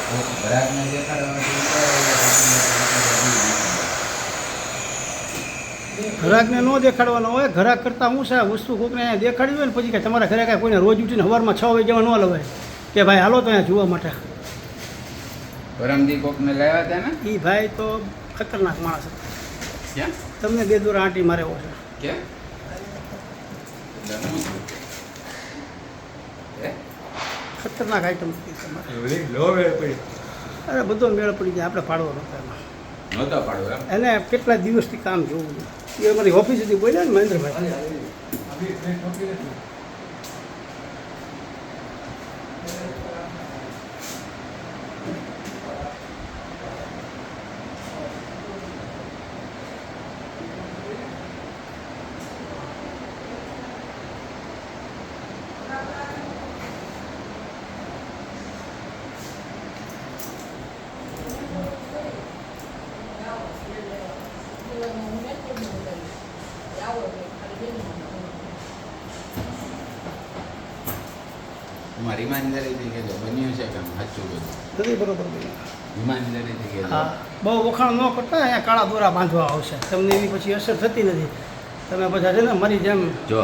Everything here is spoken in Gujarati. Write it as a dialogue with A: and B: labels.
A: ગ્રાહકને દેખાડવા
B: ઘરાકને ન દેખાડવાનો હોય. ઘરાક કરતાં હું છે વસ્તુ કોકને અહીંયા દેખાડવી હોય ને પછી કે તમારા ઘરે કાંઈ કોઈને રોજ ઉઠીને સવારમાં 6 વાગ્યા ન લવાય કે ભાઈ હાલો તો અહીંયા જોવા માટે.
A: પરમદી કોકને લાવ્યા હતા ને
B: એ ભાઈ તો ખતરનાક માણસ હતો.
A: ક્યાં
B: તમને 2 દોરા આંટી મારે એવો છે.
A: ક્યાં
B: ખતરનાક આઈટમ હતી તમારે. અરે બધો મેળ પડી જાય, આપણે પાડવો નહોતો એમાં.
A: નહોતા પાડો એમ
B: એને કેટલા દિવસથી કામ જોવું એ અમારી ઓફિસ હતી બોલ્યા ને મહેન્દ્રભાઈ.
A: તમારે ઈમાનદારીથી કહેજો બન્યું છે કામ સાચું બધું
B: નથી બરોબર બોલ્યા.
A: ઈમાનદારીથી કહેજો.
B: હા, બહુ વખાણ ન કરતા અહીંયા કાળા દોરા બાંધવા આવશે. તમને એની પછી અસર થતી નથી. તમે બધા છે ને મારી જેમ
A: જો